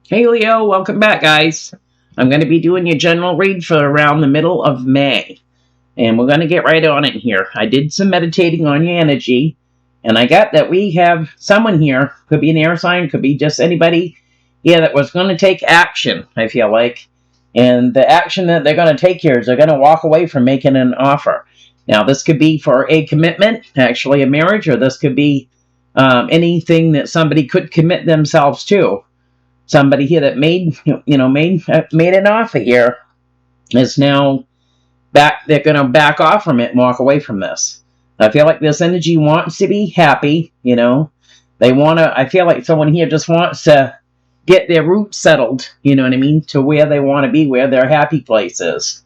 Hey Leo, welcome back, guys. I'm going to be doing your general read for around the middle of May, and we're going to get right on it here. I did some meditating on your energy, and I got that we have someone here, could be an air sign, could be just anybody, that was going to take action, I feel like. And the action that they're going to take here is they're going to walk away from making an offer. Now, this could be for a commitment, actually a marriage, or this could be anything that somebody could commit themselves to. Somebody here that made an offer here is now back. They're going to back off from it and walk away from this. I feel like this energy wants to be happy. They want to. I feel like someone here just wants to get their roots settled. You know what I mean? To where they want to be, where their happy place is.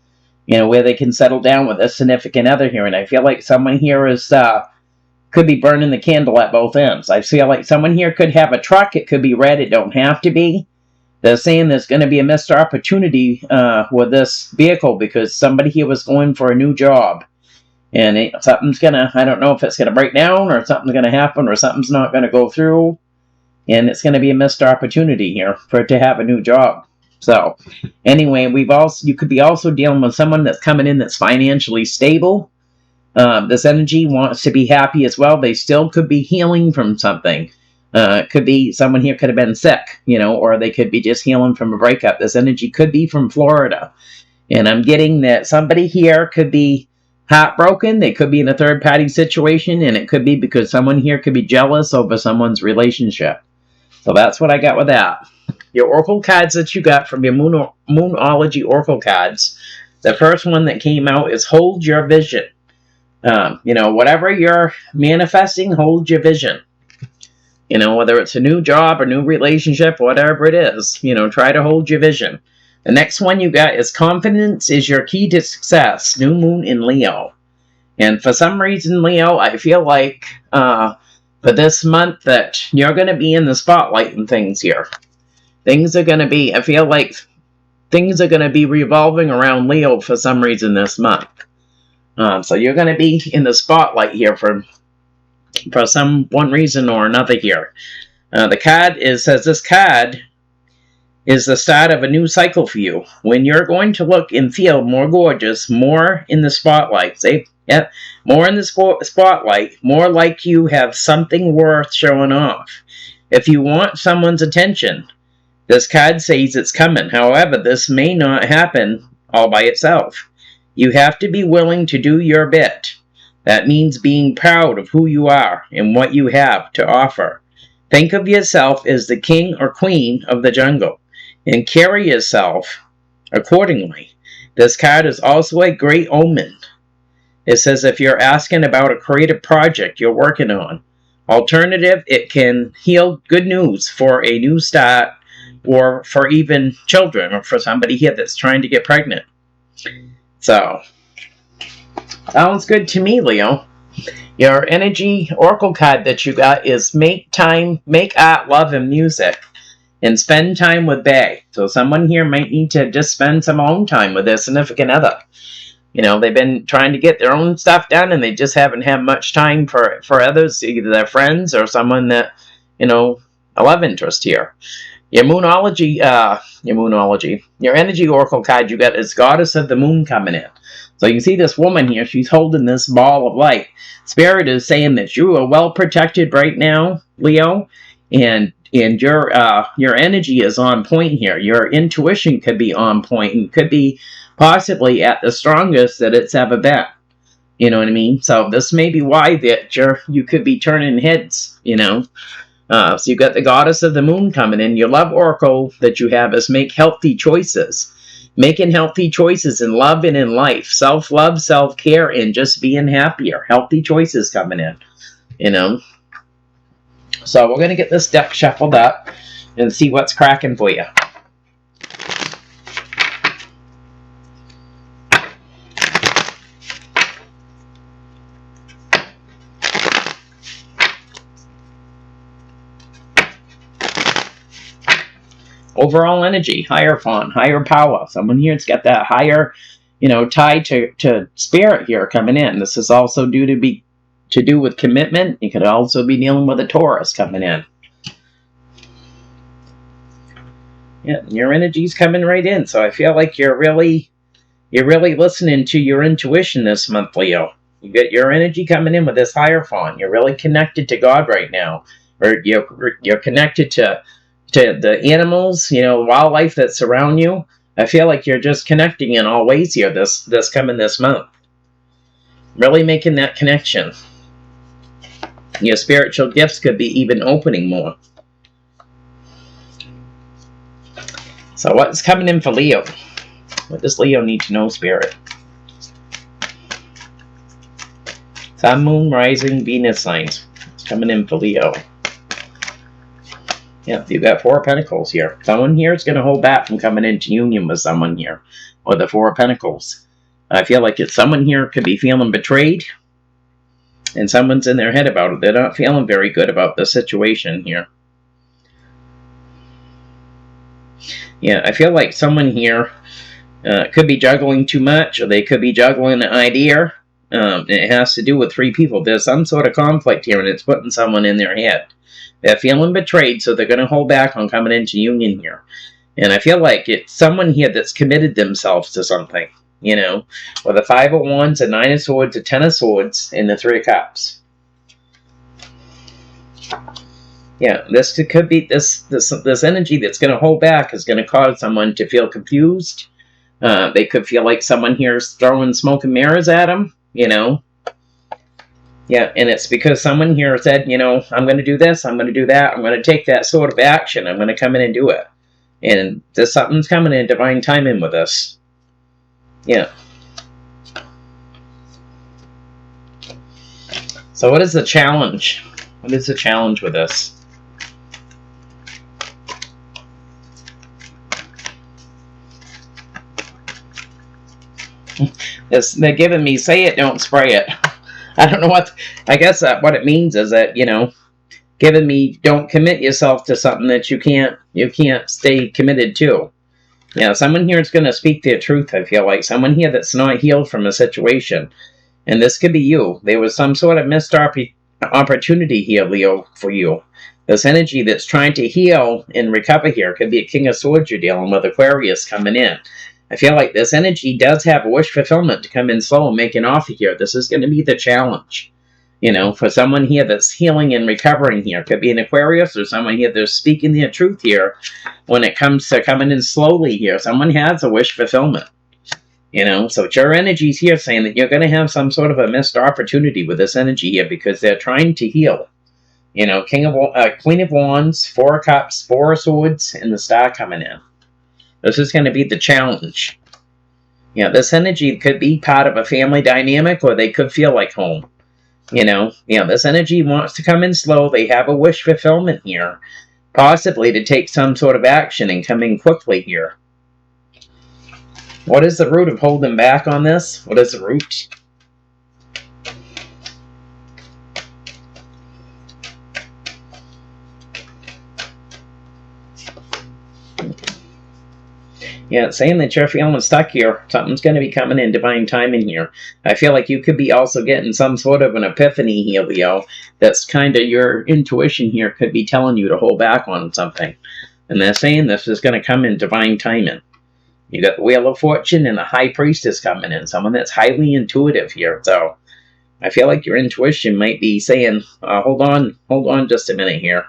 Where they can settle down with a significant other here. And I feel like someone here is could be burning the candle at both ends. I feel like someone here could have a truck. It could be red. It don't have to be. They're saying there's going to be a missed opportunity with this vehicle because somebody here was going for a new job. And something's going to, I don't know if it's going to break down or something's going to happen or something's not going to go through. And it's going to be a missed opportunity here for it to have a new job. So anyway, you could be also dealing with someone that's coming in that's financially stable. This energy wants to be happy as well. They still could be healing from something. Could be someone here could have been sick, or they could be just healing from a breakup. This energy could be from Florida. And I'm getting that somebody here could be heartbroken. They could be in a third-party situation, and it could be because someone here could be jealous over someone's relationship. So that's what I got with that. Your oracle cards that you got from your Moonology oracle cards, the first one that came out is Hold Your Vision. Whatever you're manifesting, hold your vision. Whether it's a new job or new relationship, whatever it is, try to hold your vision. The next one you got is Confidence is your key to success. New moon in Leo. And for some reason, Leo, I feel like for this month that you're going to be in the spotlight and things here. I feel like things are going to be revolving around Leo for some reason this month. So you're going to be in the spotlight here for one reason or another here. The card says this card is the start of a new cycle for you. When you're going to look and feel more gorgeous, more in the spotlight. More in the spotlight, more like you have something worth showing off. If you want someone's attention, this card says it's coming. However, this may not happen all by itself. You have to be willing to do your bit. That means being proud of who you are and what you have to offer. Think of yourself as the king or queen of the jungle and carry yourself accordingly. This card is also a great omen. It says if you're asking about a creative project you're working on. Alternative, it can heal good news for a new start or for even children or for somebody here that's trying to get pregnant. So, sounds good to me, Leo. Your energy oracle card that you got is make art, love, and music. And spend time with Bay. So someone here might need to just spend some alone time with their significant other. They've been trying to get their own stuff done, and they just haven't had much time for others, either their friends or someone that, a love interest here. Your energy oracle card you got is Goddess of the Moon coming in. So you can see this woman here, she's holding this ball of light. Spirit is saying that you are well protected right now, Leo, and your energy is on point here. Your intuition could be on point and could be possibly at the strongest that it's ever been. You know what I mean? So this may be why that you could be turning heads, So you've got the Goddess of the Moon coming in. Your love oracle that you have is make healthy choices. Making healthy choices in love and in life. Self-love, self-care, and just being happier. Healthy choices coming in, So we're going to get this deck shuffled up and see what's cracking for you. Overall energy, higher font, higher power. Someone here's got that higher, tie to spirit here coming in. This is also to do with commitment. You could also be dealing with a Taurus coming in. Yeah, your energy's coming right in. So I feel like you're really listening to your intuition this month, Leo. You get your energy coming in with this Hierophant. You're really connected to God right now, or you're connected to the animals, wildlife that surround you. I feel like you're just connecting in all ways here. This coming this month, really making that connection. Your spiritual gifts could be even opening more. So what's coming in for Leo? What does Leo need to know, Spirit? Sun, Moon, Rising, Venus signs. It's coming in for Leo. Yeah, you've got Four of Pentacles here. Someone here is going to hold back from coming into union with someone here. Or the Four of Pentacles. I feel like someone here could be feeling betrayed. And someone's in their head about it. They're not feeling very good about the situation here. Yeah, I feel like someone here could be juggling too much, or they could be juggling an idea. It has to do with three people. There's some sort of conflict here, and it's putting someone in their head. They're feeling betrayed, so they're going to hold back on coming into union here. And I feel like it's someone here that's committed themselves to something, with a Five of Wands, a Nine of Swords, a Ten of Swords, and the Three of Cups. Yeah, this could be this energy that's going to hold back is going to cause someone to feel confused. They could feel like someone here is throwing smoke and mirrors at them, Yeah, and it's because someone here said, I'm going to do this, I'm going to do that, I'm going to take that sort of action, I'm going to come in and do it. And there's something's coming in divine timing with this. Yeah. So what is the challenge? What is the challenge with this? They're giving me, say it, don't spray it. I don't know what, I guess what it means is that, giving me, don't commit yourself to something that you can't stay committed to. Someone here is going to speak their truth, I feel like. Someone here that's not healed from a situation. And this could be you. There was some sort of missed opportunity here, Leo, for you. This energy that's trying to heal and recover here could be a King of Swords you're dealing with, Aquarius coming in. I feel like this energy does have a wish fulfillment to come in slow and make an offer here. This is going to be the challenge. For someone here that's healing and recovering here. Could be an Aquarius or someone here that's speaking their truth here when it comes to coming in slowly here. Someone has a wish fulfillment. So it's your energies here saying that you're going to have some sort of a missed opportunity with this energy here because they're trying to heal. Queen of Wands, Four of Cups, Four of Swords, and the Star coming in. This is going to be the challenge. This energy could be part of a family dynamic, or they could feel like home. This energy wants to come in slow. They have a wish fulfillment here, possibly to take some sort of action and come in quickly here. What is the root of holding back on this? What is the root? Yeah, it's saying that you're feeling stuck here. Something's going to be coming in divine timing here. I feel like you could be also getting some sort of an epiphany here, Leo. That's kind of your intuition here could be telling you to hold back on something. And they're saying this is going to come in divine timing. You got the Wheel of Fortune and the High Priestess coming in. Someone that's highly intuitive here. So I feel like your intuition might be saying, hold on just a minute here.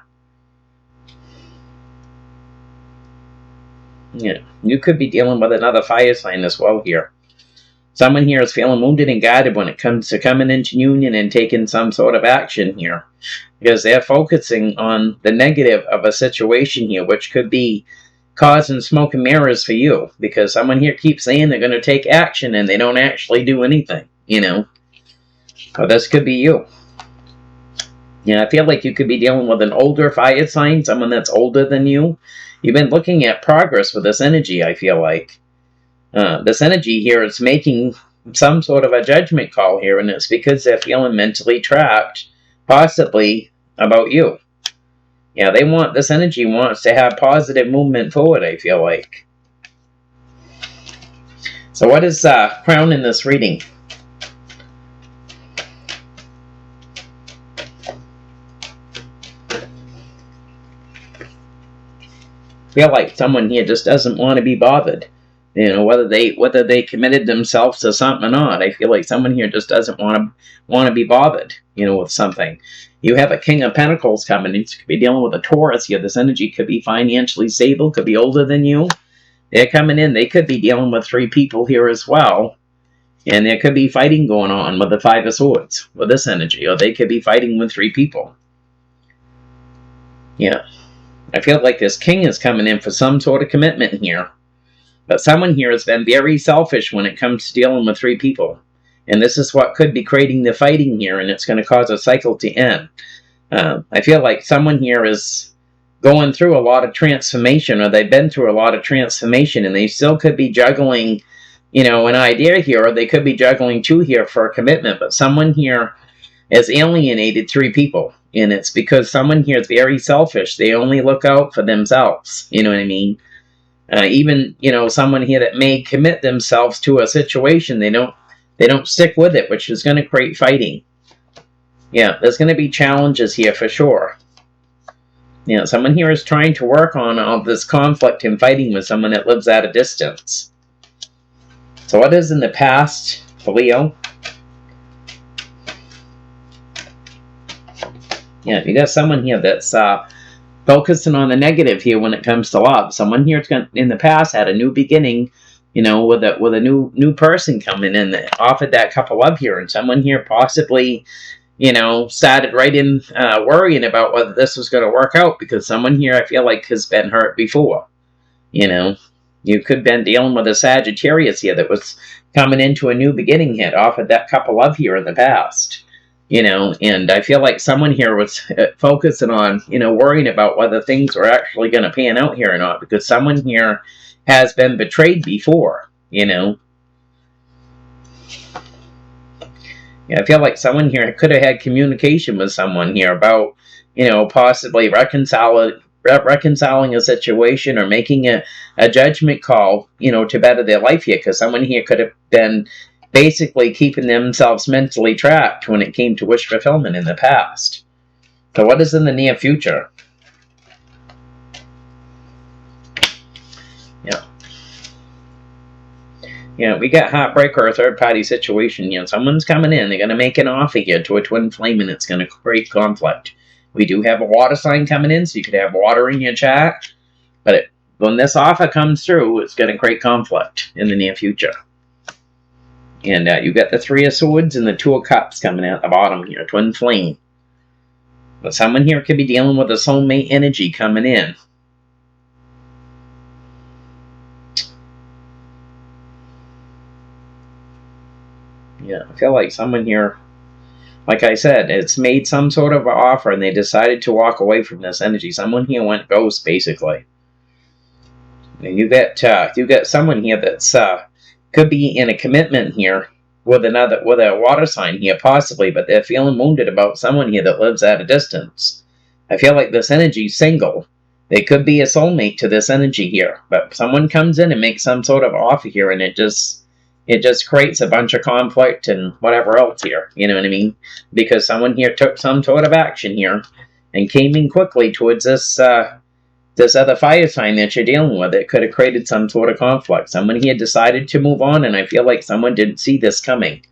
Yeah, you could be dealing with another fire sign as well here. Someone here is feeling wounded and guided when it comes to coming into union and taking some sort of action here. Because they're focusing on the negative of a situation here, which could be causing smoke and mirrors for you. Because someone here keeps saying they're going to take action and they don't actually do anything, So this could be you. Yeah, I feel like you could be dealing with an older fire sign, someone that's older than you. You've been looking at progress with this energy, I feel like. This energy here is making some sort of a judgment call here, and it's because they're feeling mentally trapped, possibly, about you. Yeah, this energy wants to have positive movement forward, I feel like. So what is Crown in this reading? feel like someone here just doesn't want to be bothered. You know, whether they committed themselves to something or not. I feel like someone here just doesn't want to be bothered, you know, with something. You have a King of Pentacles coming. You could be dealing with a Taurus here. This energy could be financially stable, could be older than you. They're coming in. They could be dealing with 3 people here as well. And there could be fighting going on with the 5 of Swords with this energy. Or they could be fighting with 3 people. Yeah. I feel like this King is coming in for some sort of commitment here. But someone here has been very selfish when it comes to dealing with 3 people. And this is what could be creating the fighting here, and it's going to cause a cycle to end. I feel like someone here is going through a lot of transformation, or they've been through a lot of transformation, and they still could be juggling, you know, an idea here, or they could be juggling 2 here for a commitment. But someone here has alienated 3 people, and it's because someone here is very selfish. They only look out for themselves, you know what I mean? Even, you know, someone here that may commit themselves to a situation, they don't stick with it, which is going to create fighting. Yeah, there's going to be challenges here for sure. You know, someone here is trying to work on all this conflict and fighting with someone that lives at a distance. So what is in the past for Leo? Yeah, you got someone here that's focusing on the negative here when it comes to love. Someone here in the past had a new beginning, you know, with a new person coming in that offered that cup of love here, and someone here possibly, you know, started right in worrying about whether this was going to work out, because someone here I feel like has been hurt before. You know, you could have been dealing with a Sagittarius here that was coming into a new beginning, had offered that cup of love here in the past. You know, and I feel like someone here was focusing on, you know, worrying about whether things were actually going to pan out here or not, because someone here has been betrayed before, you know. Yeah, I feel like someone here could have had communication with someone here about, you know, possibly reconciling a situation or making a judgment call, you know, to better their life here, because someone here could have been basically keeping themselves mentally trapped when it came to wish fulfillment in the past. So what is in the near future? Yeah, we got heartbreak or a third-party situation. You know, someone's coming in. They're going to make an offer here to a twin flame, and it's going to create conflict. We do have a water sign coming in, so you could have water in your chart. But when this offer comes through, it's going to create conflict in the near future. And you got the 3 of Swords and the 2 of Cups coming out the bottom here, twin flame. But someone here could be dealing with a soulmate energy coming in. Yeah, I feel like someone here, like I said, it's made some sort of offer and they decided to walk away from this energy. Someone here went ghost, basically. And you got someone here that's could be in a commitment here with a water sign here, possibly, but they're feeling wounded about someone here that lives at a distance. I feel like this energy's single. They could be a soulmate to this energy here, but someone comes in and makes some sort of offer here, and it just creates a bunch of conflict and whatever else here. You know what I mean? Because someone here took some sort of action here and came in quickly towards this other fire sign that you're dealing with. It could have created some sort of conflict. Someone here decided to move on, and I feel like someone didn't see this coming.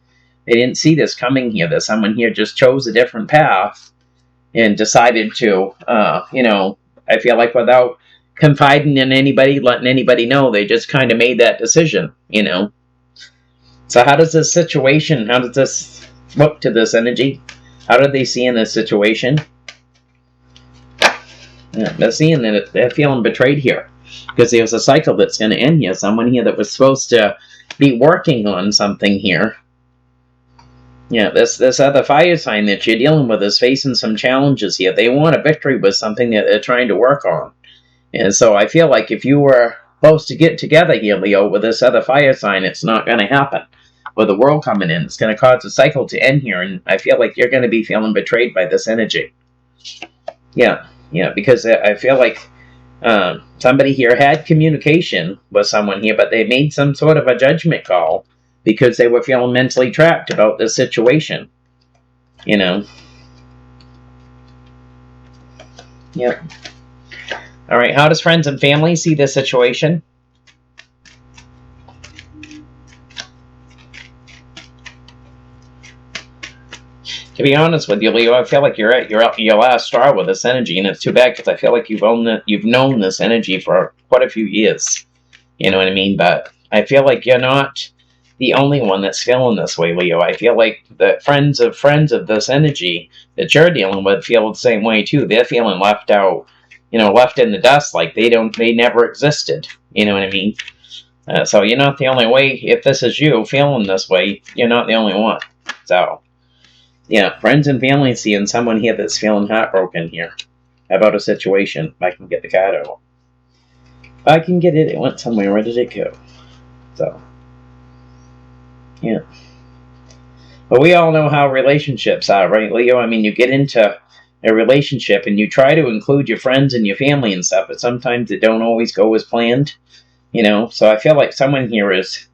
They didn't see this coming here. That someone here just chose a different path and decided to, you know, I feel like without confiding in anybody, letting anybody know, they just kind of made that decision, you know. So how does this situation, how does this look to this energy? How do they see in this situation? Yeah, they're seeing that they're feeling betrayed here, because there's a cycle that's going to end here. Someone here that was supposed to be working on something here. Yeah, this other fire sign that you're dealing with is facing some challenges here. They want a victory with something that they're trying to work on. And so I feel like if you were supposed to get together here, Leo, with this other fire sign, it's not going to happen. With the world coming in, it's going to cause a cycle to end here, and I feel like you're going to be feeling betrayed by this energy. Yeah, because I feel like somebody here had communication with someone here, but they made some sort of a judgment call because they were feeling mentally trapped about this situation. You know. Yep. All right, how does friends and family see this situation? To be honest with you, Leo, I feel like you're at your last straw with this energy, and it's too bad because I feel like you've known this energy for quite a few years. You know what I mean? But I feel like you're not the only one that's feeling this way, Leo. I feel like the friends of this energy that you're dealing with feel the same way too. They're feeling left out, left in the dust, like they never existed. You know what I mean? So you're not the only way. If this is you feeling this way, you're not the only one. So. Yeah, friends and family seeing someone here that's feeling heartbroken here about a situation. If I can get the card out. If I can get it, it went somewhere. Where did it go? So, yeah. But we all know how relationships are, right, Leo? I mean, you get into a relationship and you try to include your friends and your family and stuff, but sometimes it don't always go as planned, So I feel like someone here is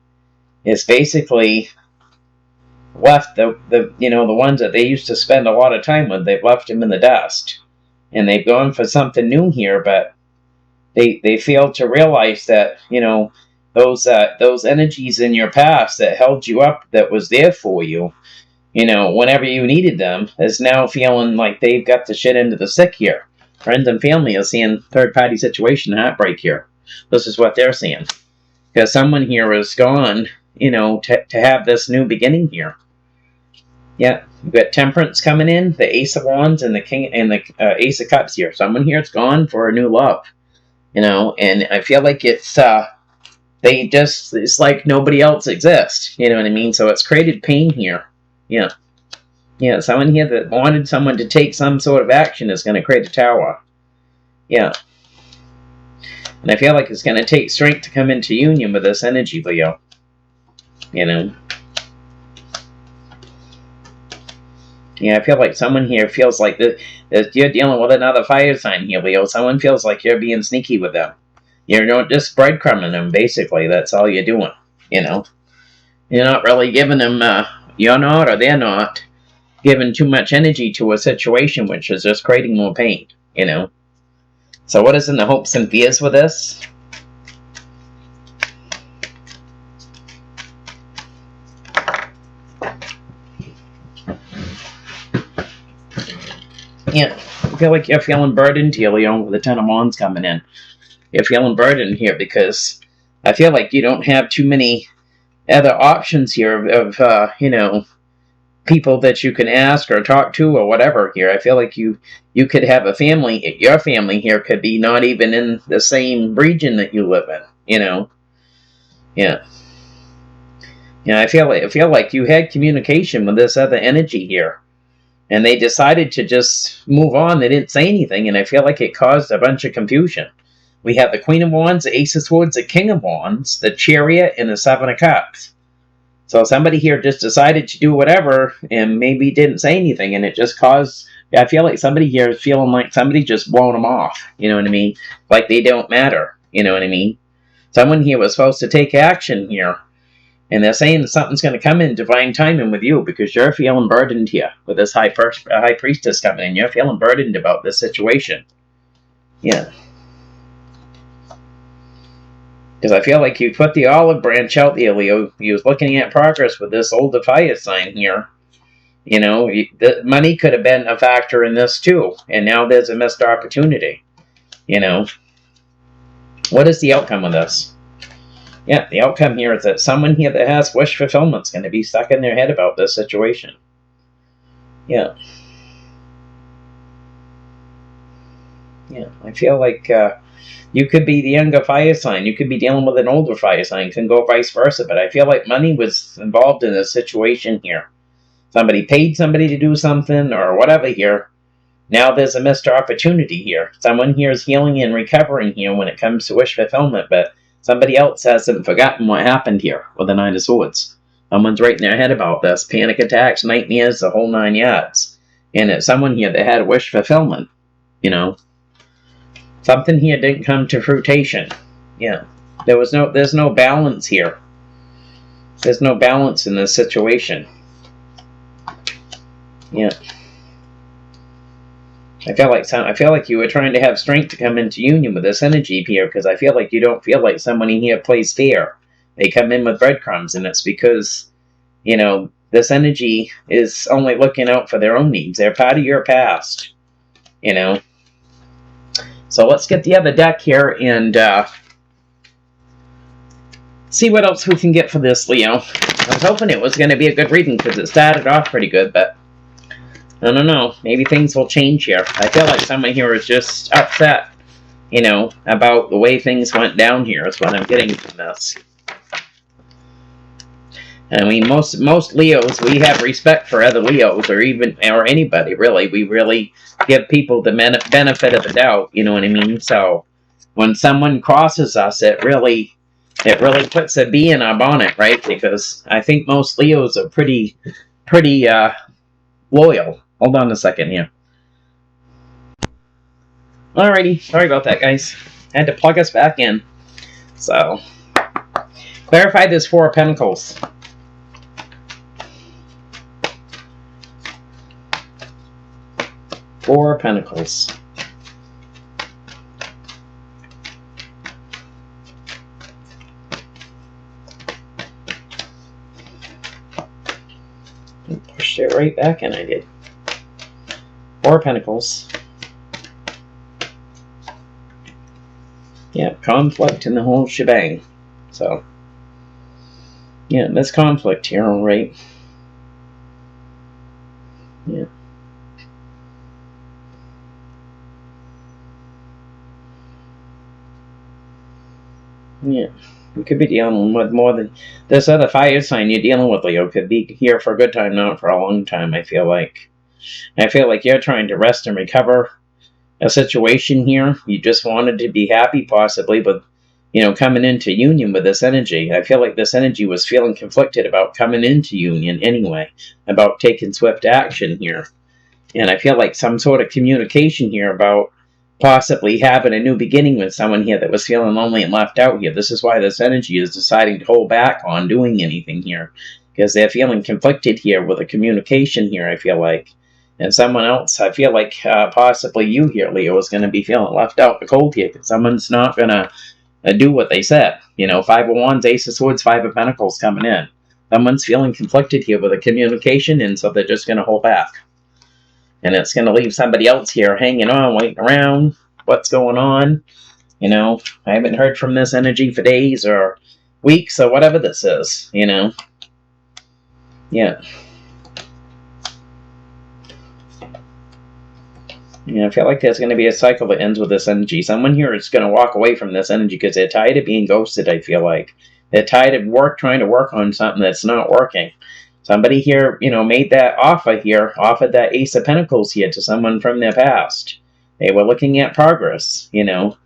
basically left the ones that they used to spend a lot of time with. They've left them in the dust, and they've gone for something new here. But they fail to realize that those energies in your past that held you up, that was there for you, whenever you needed them, is now feeling like they've got the shit into the stick here. Friends and family are seeing third party situation heartbreak here. This is what they're seeing, because someone here is gone, to have this new beginning here. Yeah, you've got Temperance coming in, the Ace of Wands, and the King and the Ace of Cups here. Someone here is gone for a new love, and I feel like it's like nobody else exists. You know what I mean? So it's created pain here. Yeah. Someone here that wanted someone to take some sort of action is going to create a tower. Yeah. And I feel like it's going to take strength to come into union with this energy, Leo. Yeah, I feel like someone here feels like that you're dealing with another fire sign here, Leo. Someone feels like you're being sneaky with them. You're just breadcrumbing them, basically. That's all you're doing, You're not really giving them, you're not, or they're not, giving too much energy to a situation, which is just creating more pain, So what is in the hopes and fears with this? Yeah, I feel like you're feeling burdened here, Leo, with the Ten of Wands coming in. You're feeling burdened here because I feel like you don't have too many other options here of people that you can ask or talk to or whatever here. I feel like you could have a family. Your family here could be not even in the same region that you live in, Yeah. Yeah, I feel like you had communication with this other energy here. And they decided to just move on. They didn't say anything, and I feel like it caused a bunch of confusion. We have the Queen of Wands, the Ace of Swords, the King of Wands, the Chariot, and the Seven of Cups. So somebody here just decided to do whatever and maybe didn't say anything, and it just caused... I feel like somebody here is feeling like somebody just blown them off. You know what I mean? Like they don't matter. You know what I mean? Someone here was supposed to take action here. And they're saying something's going to come in divine timing with you because you're feeling burdened here with this high priestess coming in. You're feeling burdened about this situation. Yeah. Because I feel like you put the olive branch out there, Leo. You was looking at progress with this older fire sign here. The money could have been a factor in this too. And now there's a missed opportunity. What is the outcome of this? Yeah, the outcome here is that someone here that has wish fulfillment is going to be stuck in their head about this situation. Yeah. Yeah, I feel like you could be the younger fire sign. You could be dealing with an older fire sign. It can go vice versa. But I feel like money was involved in this situation here. Somebody paid somebody to do something or whatever here. Now there's a missed opportunity here. Someone here is healing and recovering here when it comes to wish fulfillment, but somebody else hasn't forgotten what happened here with the Nine of Swords. Someone's right in their head about this. Panic attacks, nightmares, the whole 9 yards. And it's someone here that had wish fulfillment. Something here didn't come to fruition. Yeah. There's no balance here. There's no balance in this situation. Yeah. I feel like you were trying to have strength to come into union with this energy here, because I feel like you don't feel like someone in here plays fair. They come in with breadcrumbs, and it's because, you know, this energy is only looking out for their own needs. They're part of your past, you know. So let's get the other deck here and see what else we can get for this, Leo. I was hoping it was going to be a good reading because it started off pretty good, but I don't know. Maybe things will change here. I feel like someone here is just upset, you know, about the way things went down here is what I'm getting from this. I mean, most Leos, we have respect for other Leos, or anybody, really. We really give people the benefit of the doubt, you know what I mean? So when someone crosses us, it really puts a bee in our bonnet, right? Because I think most Leos are pretty loyal. Hold on a second here. Alrighty, sorry about that, guys. I had to plug us back in. So, clarify this Four of Pentacles. Four of Pentacles. Pushed it right back in, I did. Four of Pentacles. Yeah, conflict in the whole shebang. So, yeah, there's conflict here, alright. Yeah. Yeah, we could be dealing with more than this other fire sign you're dealing with, Leo. Could be here for a good time, not for a long time, I feel like. I feel like you're trying to rest and recover a situation here. You just wanted to be happy, possibly, but, you know, coming into union with this energy. I feel like this energy was feeling conflicted about coming into union anyway, about taking swift action here. And I feel like some sort of communication here about possibly having a new beginning with someone here that was feeling lonely and left out here. This is why this energy is deciding to hold back on doing anything here, because they're feeling conflicted here with a communication here, I feel like. And someone else, I feel like possibly you here, Leo, is going to be feeling left out in the cold here, because someone's not going to do what they said. You know, Five of Wands, Ace of Swords, Five of Pentacles coming in. Someone's feeling conflicted here with a communication, and so they're just going to hold back. And it's going to leave somebody else here hanging on, waiting around. What's going on? You know, I haven't heard from this energy for days or weeks or whatever this is, you know. Yeah. Yeah, I feel like there's going to be a cycle that ends with this energy. Someone here is going to walk away from this energy because they're tired of being ghosted, I feel like. They're tired of trying to work on something that's not working. Somebody here, you know, made that offer here, offered that Ace of Pentacles here to someone from their past. They were looking at progress, you know,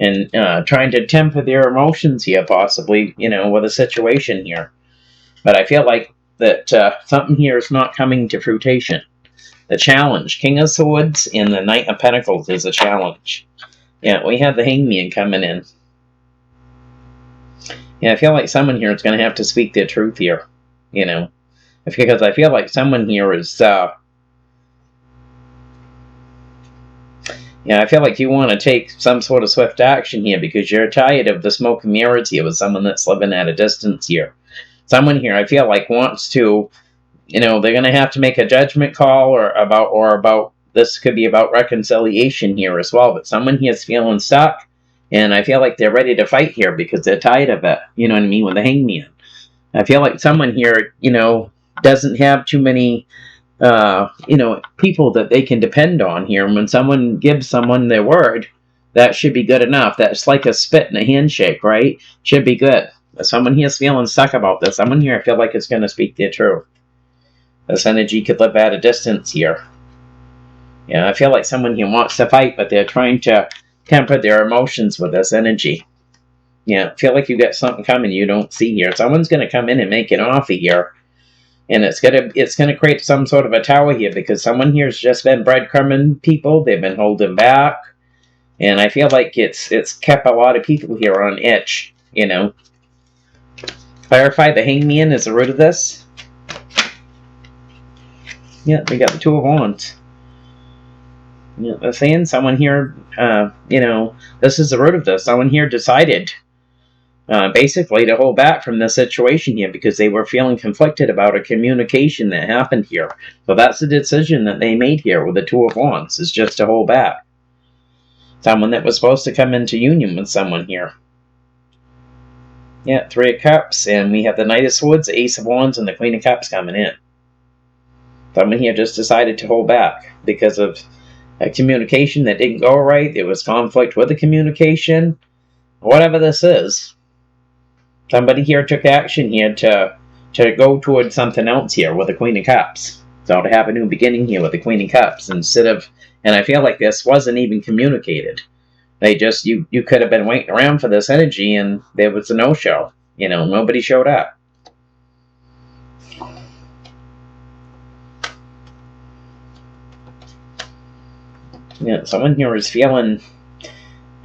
and trying to temper their emotions here, possibly, you know, with a situation here. But I feel like that something here is not coming to fruition. The challenge, King of Swords and the Knight of Pentacles is a challenge. Yeah, we have the Hangman coming in. Yeah, I feel like someone here is going to have to speak their truth here. You know, because I feel like someone here is, yeah, I feel like you want to take some sort of swift action here because you're tired of the smoke and mirrors here with someone that's living at a distance here. Someone here, I feel like, wants to, you know, they're going to have to make a judgment call or about, this could be about reconciliation here as well, but someone here is feeling stuck, and I feel like they're ready to fight here because they're tired of it, you know what I mean, with the Hangman. I feel like someone here, you know, doesn't have too many, you know, people that they can depend on here. And when someone gives someone their word, that should be good enough. That's like a spit and a handshake, right? Should be good. But someone here is feeling stuck about this. Someone here I feel like is going to speak their truth. This energy could live at a distance here. Yeah, I feel like someone here wants to fight, but they're trying to temper their emotions with this energy. Yeah, I feel like you got something coming you don't see here. Someone's going to come in and make an offer here. And it's gonna create some sort of a tower here because someone here's just been breadcrumbing people. They've been holding back. And I feel like it's kept a lot of people here on edge, you know. Clarify the Hangman is the root of this. Yeah, we got the Two of Wands. You know, they're saying someone here, this is the root of this. Someone here decided, basically, to hold back from this situation here because they were feeling conflicted about a communication that happened here. So that's the decision that they made here with the Two of Wands, is just to hold back. Someone that was supposed to come into union with someone here. Yeah, Three of Cups, and we have the Knight of Swords, the Ace of Wands, and the Queen of Cups coming in. Someone here just decided to hold back because of a communication that didn't go right. There was conflict with the communication. Whatever this is, somebody here took action here to go towards something else here with the Queen of Cups. So to have a new beginning here with the Queen of Cups instead of, and I feel like this wasn't even communicated. They just, you could have been waiting around for this energy and there was a no-show. You know, nobody showed up. Yeah, someone here is feeling,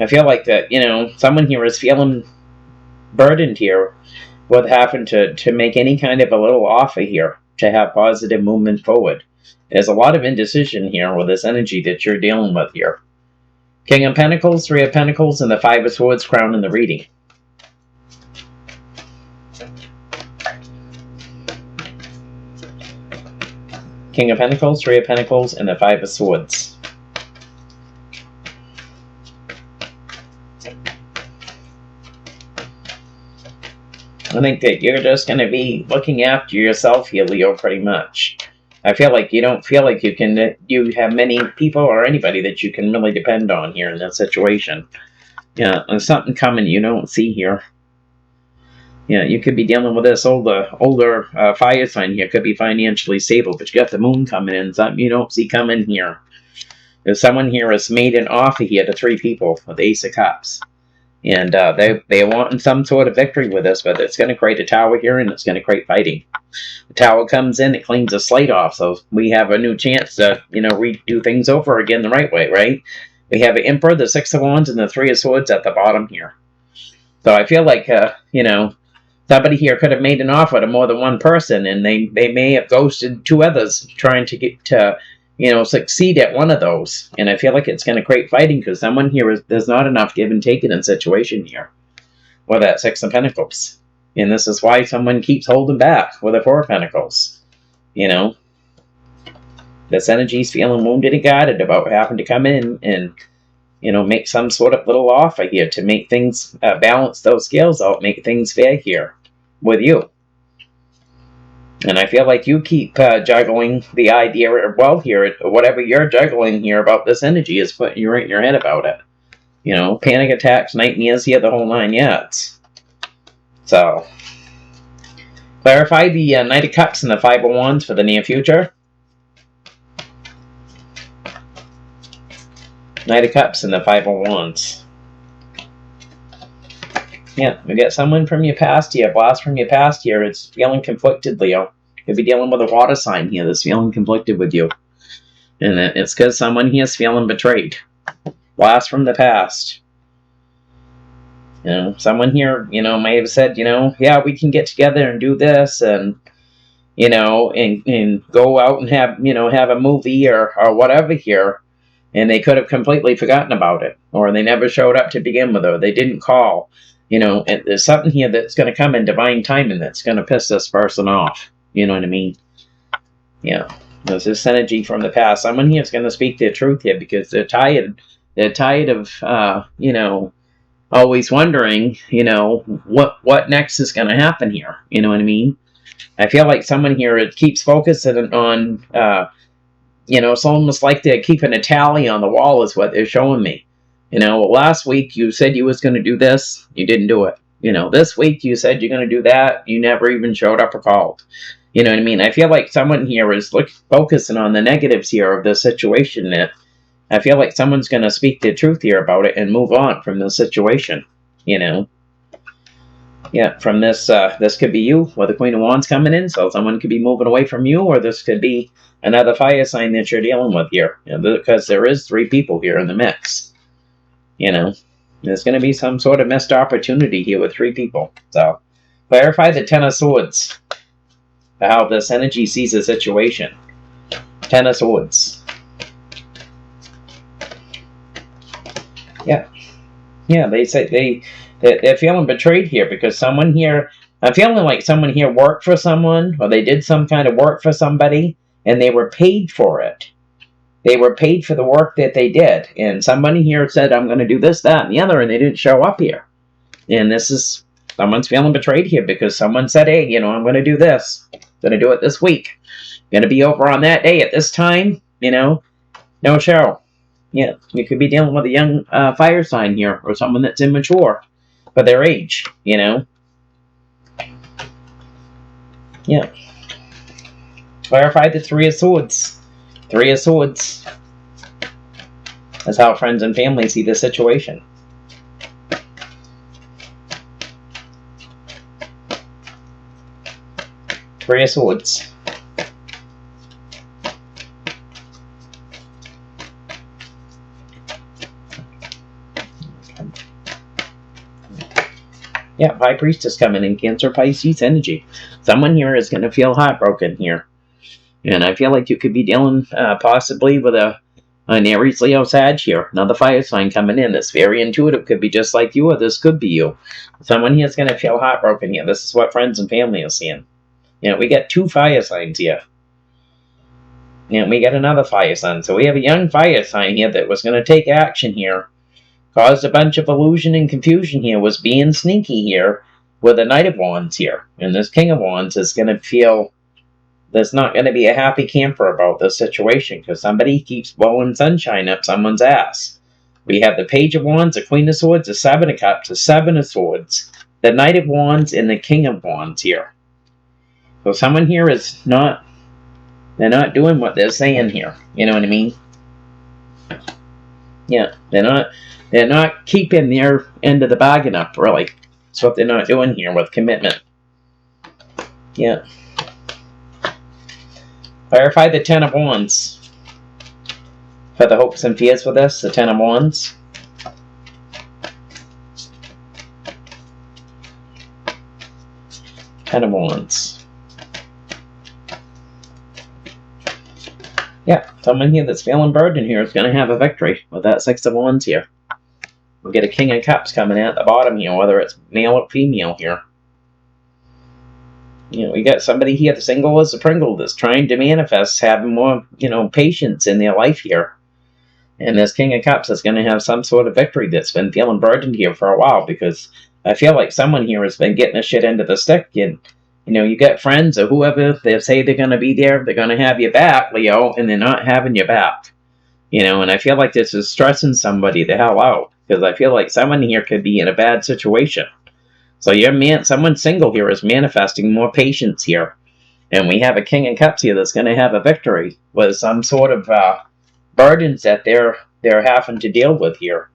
I feel like that, someone here is feeling burdened here with having to make any kind of a little offer here to have positive movement forward. There's a lot of indecision here with this energy that you're dealing with here. King of Pentacles, Three of Pentacles, and the Five of Swords crown in the reading. King of Pentacles, Three of Pentacles, and the Five of Swords. I think that you're just going to be looking after yourself here, Leo, pretty much. I feel like you don't feel like you have many people or anybody that you can really depend on here in this situation. Yeah, there's something coming you don't see here. Yeah, you could be dealing with this older fire sign here. Could be financially stable, but you got the moon coming in. Something you don't see coming here. There's someone here has made an offer here to three people with the Ace of Cups. And they're wanting some sort of victory with this, but it's going to create a tower here, and it's going to create fighting. The tower comes in, it cleans the slate off, so we have a new chance to, redo things over again the right way, right? We have an Emperor, the Six of Wands, and the Three of Swords at the bottom here. So I feel like, somebody here could have made an offer to more than one person, and they may have ghosted two others trying to get to, succeed at one of those. And I feel like it's going to create fighting because someone here there's not enough give and take in situation here. Or that Six of Pentacles. And this is why someone keeps holding back with the Four of Pentacles. This energy's feeling wounded and guarded about having to come in and, make some sort of little offer here to make things, balance those scales out, make things fair here with you. And I feel like you keep juggling the idea, well, here, whatever you're juggling here about this energy is putting you right in your head about it. Panic attacks, nightmares here, the whole 9 yards. So, clarify the Knight of Cups and the Five of Wands for the near future. Knight of Cups and the Five of Wands. Yeah, we got someone from your past here, blast from your past here. It's feeling conflicted, Leo. You'll be dealing with a water sign here that's feeling conflicted with you. And it's because someone here is feeling betrayed. Blast from the past. Someone here, may have said, yeah, we can get together and do this and, and go out and have a movie or whatever here. And they could have completely forgotten about it. Or they never showed up to begin with, or they didn't call. And there's something here that's going to come in divine timing that's going to piss this person off. You know what I mean? Yeah. There's this energy from the past. Someone here is going to speak their truth here because they're tired. They're tired of, always wondering, what next is going to happen here. You know what I mean? I feel like someone here keeps focusing on, it's almost like they're keeping a tally on the wall is what they're showing me. Last week you said you was going to do this. You didn't do it. This week you said you're going to do that. You never even showed up or called. You know what I mean? I feel like someone here is focusing on the negatives here of the situation. That I feel like someone's going to speak their truth here about it and move on from the situation. Yeah, from this, this could be you with the Queen of Wands coming in. So someone could be moving away from you, or this could be another fire sign that you're dealing with here. Because there is 3 people here in the mix. There's going to be some sort of missed opportunity here with 3 people. So, clarify the Ten of Swords. How this energy sees the situation. Ten of Swords. Yeah, they say they're feeling betrayed here because someone here. I'm feeling like someone here worked for someone, or they did some kind of work for somebody, and they were paid for it. They were paid for the work that they did, and somebody here said, "I'm going to do this, that, and the other," and they didn't show up here. And this is someone's feeling betrayed here because someone said, "Hey, I'm going to do this. I'm going to do it this week. I'm going to be over on that day at this time." No show. Yeah, you could be dealing with a young fire sign here, or someone that's immature for their age. Yeah. Clarify the Three of Swords. Three of Swords. That's how friends and family see the situation. Three of Swords. Yeah, High Priestess coming in, Cancer, Pisces energy. Someone here is going to feel heartbroken here. And I feel like you could be dealing possibly with an Aries, Leo, Sag here. Another fire sign coming in. That's very intuitive. Could be just like you, or this could be you. Someone here is going to feel heartbroken here. This is what friends and family are seeing. We got two fire signs here. And we got another fire sign. So we have a young fire sign here that was going to take action here. Caused a bunch of illusion and confusion here, was being sneaky here with the Knight of Wands here. And this King of Wands is going to feel there's not going to be a happy camper about this situation because somebody keeps blowing sunshine up someone's ass. We have the Page of Wands, the Queen of Swords, the Seven of Cups, the Seven of Swords, the Knight of Wands, and the King of Wands here. So someone here is not, they're not doing what they're saying here. You know what I mean? Yeah, they're not keeping their end of the bargain up, really. That's what they're not doing here with commitment. Yeah. Clarify the Ten of Wands. For the hopes and fears for this, the Ten of Wands. Ten of Wands. Yeah, someone here that's feeling burdened here is going to have a victory with that Six of Wands here. We'll get a King of Cups coming out at the bottom here, whether it's male or female here. We got somebody here, the single as a Pringle, that's trying to manifest having more, patience in their life here. And this King of Cups is going to have some sort of victory that's been feeling burdened here for a while because I feel like someone here has been getting the shit into the stick. And, you got friends or whoever, they say they're going to be there, they're going to have your back, Leo, and they're not having your back. And I feel like this is stressing somebody the hell out because I feel like someone here could be in a bad situation. So someone single here is manifesting more patience here. And we have a King of Cups here that's going to have a victory with some sort of burdens that they're having to deal with here.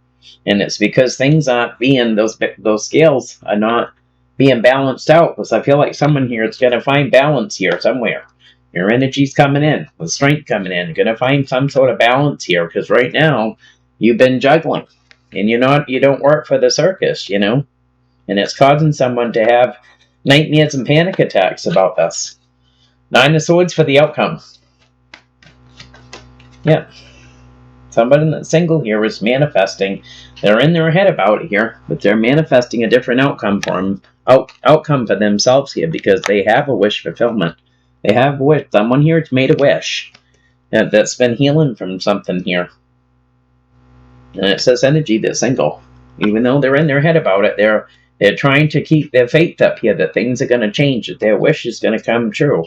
And it's because things aren't being, those scales are not being balanced out. Because I feel like someone here is going to find balance here somewhere. Your energy's coming in, with strength coming in. You're going to find some sort of balance here. Because right now, you've been juggling. And you don't work for the circus, And it's causing someone to have nightmares and panic attacks about this. Nine of Swords for the outcome. Yeah. Somebody that's single here is manifesting. They're in their head about it here, but they're manifesting a different outcome for them, outcome for themselves here because they have a wish fulfillment. They have a wish. Someone here has made a wish that's been healing from something here. And it says energy that's single. Even though they're in their head about it, they're trying to keep their faith up here that things are going to change, that their wish is going to come true.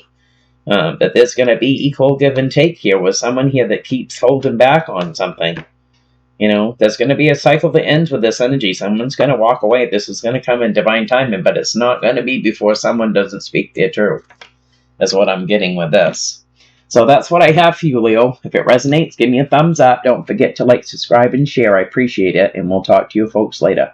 That there's going to be equal give and take here with someone here that keeps holding back on something. There's going to be a cycle that ends with this energy. Someone's going to walk away. This is going to come in divine timing, but it's not going to be before someone doesn't speak their truth. That's what I'm getting with this. So that's what I have for you, Leo. If it resonates, give me a thumbs up. Don't forget to like, subscribe, and share. I appreciate it, and we'll talk to you folks later.